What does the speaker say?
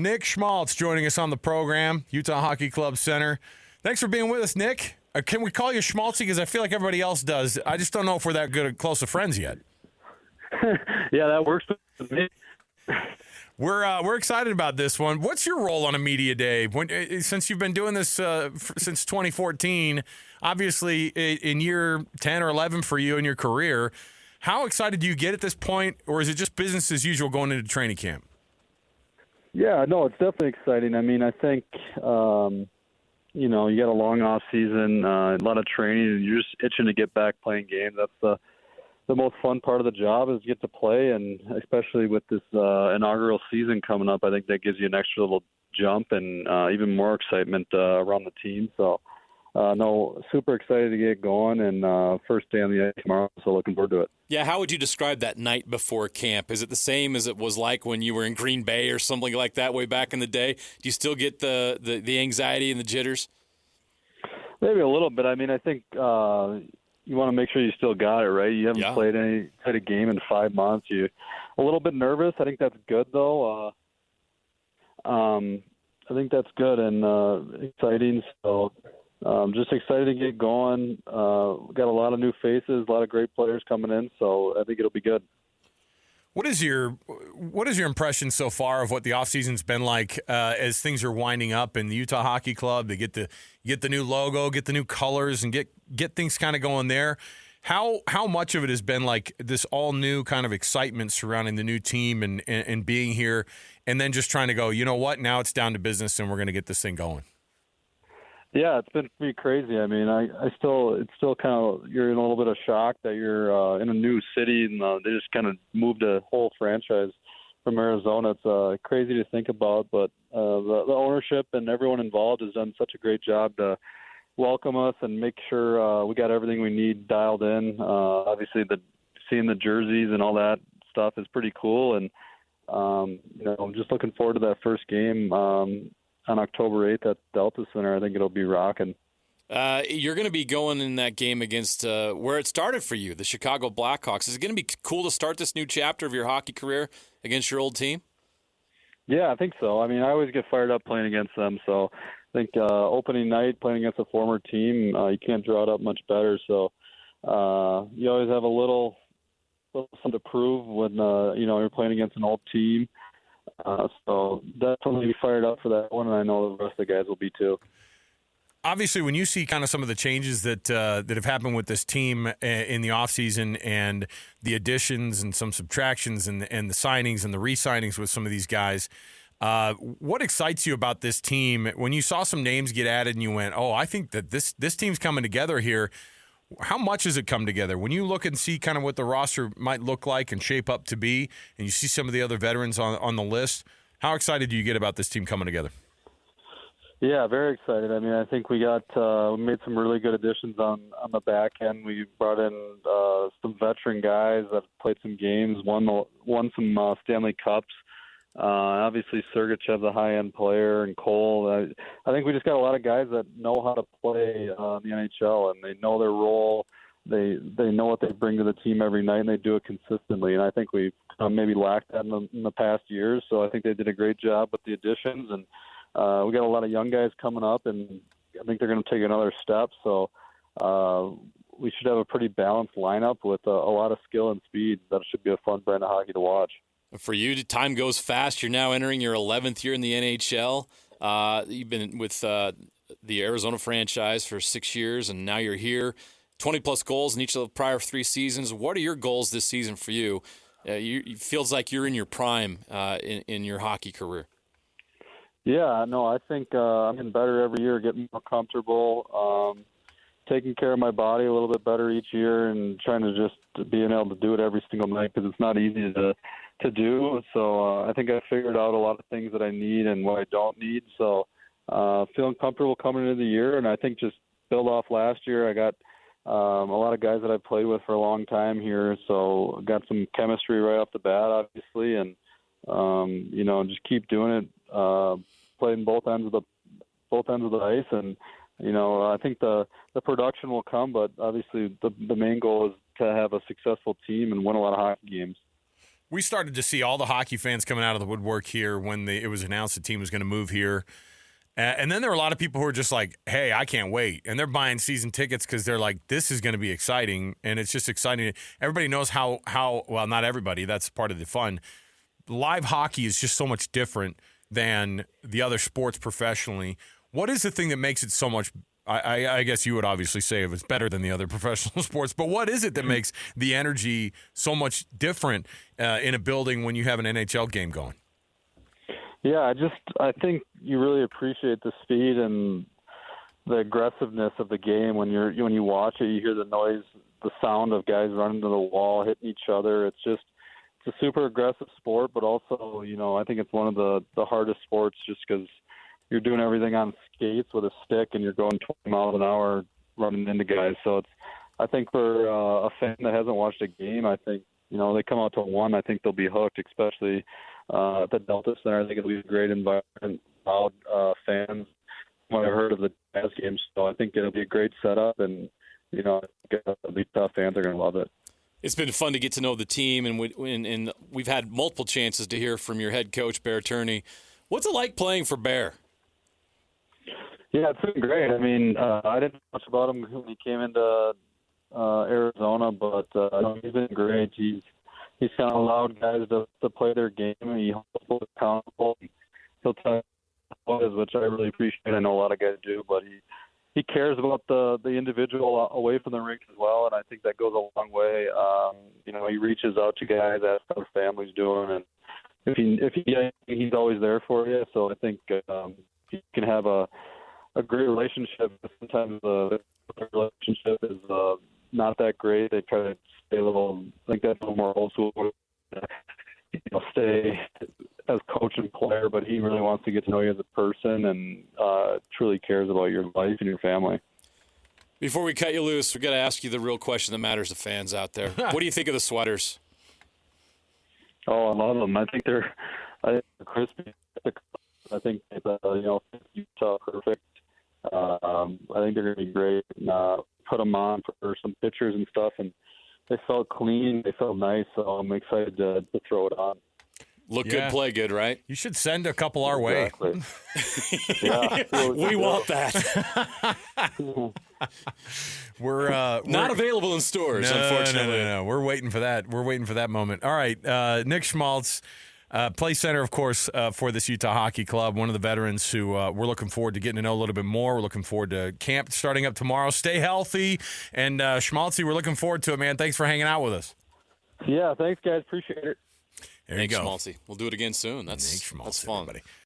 Nick Schmaltz joining us on the program, Utah Hockey Club center. Thanks for being with us, Nick. Can we call you Schmaltzy? Because I feel like everybody else does. I just don't know if we're that good close of friends yet. Yeah, that works with me. We're excited about this one. What's your role on a media day? Since you've been doing this since 2014, obviously in year 10 or 11 for you in your career, how excited do you get at this point, or is it just business as usual going into training camp? Yeah, no, it's definitely exciting. I mean, I think, you got a long off season, a lot of training, and you're just itching to get back playing games. That's the most fun part of the job is get to play, and especially with this inaugural season coming up, I think that gives you an extra little jump and even more excitement around the team. So, super excited to get going, and first day on the ice tomorrow, so looking forward to it. Yeah, how would you describe that night before camp? Is it the same as it was like when you were in Green Bay or something like that way back in the day? Do you still get the anxiety and the jitters? Maybe a little bit. I mean, I think you want to make sure you still got it, right? You haven't played a game in 5 months. You're a little bit nervous. I think that's good, though. I think that's good and exciting. So just excited to get going. We've got a lot of new faces, a lot of great players coming in, so I think it'll be good. What is your impression so far of what the offseason's been like as things are winding up in the Utah Hockey Club? They get the new logo, get the new colors, and get things kind of going there. How much of it has been like this all new kind of excitement surrounding the new team and being here, and then just trying to go, you know what, now it's down to business and we're going to get this thing going? Yeah, it's been pretty crazy. I mean, it's still kind of, you're in a little bit of shock that you're in a new city and they just kind of moved a whole franchise from Arizona. It's crazy to think about, but the ownership and everyone involved has done such a great job to welcome us and make sure we got everything we need dialed in. Obviously, seeing the jerseys and all that stuff is pretty cool, and I'm just looking forward to that first game on October 8th at Delta Center. I think it'll be rocking. You're going to be going in that game against where it started for you, the Chicago Blackhawks. Is it going to be cool to start this new chapter of your hockey career against your old team? Yeah, I think so. I mean, I always get fired up playing against them, so I think opening night playing against a former team, you can't draw it up much better. So you always have a little something to prove when you're playing against an old team. So definitely be fired up for that one, and I know the rest of the guys will be too. Obviously, when you see kind of some of the changes that have happened with this team in the offseason and the additions and some subtractions and the signings and the re-signings with some of these guys, what excites you about this team? When you saw some names get added and you went, oh, I think that this team's coming together here, how much has it come together? When you look and see kind of what the roster might look like and shape up to be, and you see some of the other veterans on the list, how excited do you get about this team coming together? Yeah, very excited. I mean, I think we made some really good additions on the back end. We brought in some veteran guys that played some games, won some Stanley Cups. Obviously, Sergachev's a high-end player, and Cole. I think we just got a lot of guys that know how to play in the NHL, and they know their role. They know what they bring to the team every night, and they do it consistently. And I think we maybe lacked that in the past years. So I think they did a great job with the additions, and we got a lot of young guys coming up, and I think they're going to take another step. So we should have a pretty balanced lineup with a lot of skill and speed. That should be a fun brand of hockey to watch. For you, time goes fast. You're now entering your 11th year in the NHL. You've been with the Arizona franchise for 6 years, and now you're here. 20-plus goals in each of the prior 3 seasons. What are your goals this season for you? It feels like you're in your prime in your hockey career. Yeah, no, I think I'm getting better every year, getting more comfortable, taking care of my body a little bit better each year, and trying to just being able to do it every single night because it's not easy to do. So I think I figured out a lot of things that I need and what I don't need. So feeling comfortable coming into the year, and I think just build off last year. I got a lot of guys that I've played with for a long time here, so got some chemistry right off the bat, obviously, and just keep doing it, playing both ends of the ice, and I think the production will come, but obviously the main goal is to have a successful team and win a lot of hockey games. We started to see all the hockey fans coming out of the woodwork here when it was announced the team was going to move here. And then there were a lot of people who were just like, hey, I can't wait. And they're buying season tickets because they're like, this is going to be exciting. And it's just exciting. Everybody knows how well, not everybody. That's part of the fun. Live hockey is just so much different than the other sports professionally. What is the thing that makes it so much I guess you would obviously say it was better than the other professional sports, but what is it that makes the energy so much different in a building when you have an NHL game going? Yeah, I think you really appreciate the speed and the aggressiveness of the game when you watch it. You hear the noise, the sound of guys running to the wall, hitting each other. It's a super aggressive sport, but also, I think it's one of the hardest sports just because you're doing everything on skates with a stick and you're going 20 miles an hour running into guys. So I think for a fan that hasn't watched a game, I think, they come out to one, I think they'll be hooked, especially at the Delta Center. I think it'll be a great environment, loud fans. What I've heard of the Jazz games, so I think it'll be a great setup, and, the tough fans are going to love it. It's been fun to get to know the team, and we've had multiple chances to hear from your head coach, Bear Turney. What's it like playing for Bear? Yeah, it's been great. I mean, I didn't know much about him when he came into Arizona, but he's been great. He's kind of allowed guys to play their game, and he holds them accountable. He'll tell you what is, which I really appreciate. I know a lot of guys do, but he cares about the individual away from the rink as well, and I think that goes a long way. He reaches out to guys, asks how their family's doing, and he's always there for you. So I think you can have a great relationship. Sometimes the relationship is not that great. They try to stay a little, I think that's a little more old school, stay as coach and player, but he really wants to get to know you as a person and truly cares about your life and your family. Before we cut you loose, we've got to ask you the real question that matters to fans out there. What do you think of the sweaters? Oh, I love them. I think they're crispy. I think Utah perfect. I think they're going to be great. Put them on for some pictures and stuff, and they felt clean. They felt nice, so I'm excited to throw it on. Look good, play good, right? You should send a couple our way. Yeah, we want that. We're not available in stores, unfortunately. No. We're waiting for that. We're waiting for that moment. All right, Nick Schmaltz, play center, of course, for this Utah Hockey Club, one of the veterans who we're looking forward to getting to know a little bit more. We're looking forward to camp starting up tomorrow. Stay healthy. And Schmaltzy, we're looking forward to it, man. Thanks for hanging out with us. Yeah, thanks, guys. Appreciate it. There you go. Schmaltzy. We'll do it again soon. That's fun. Everybody.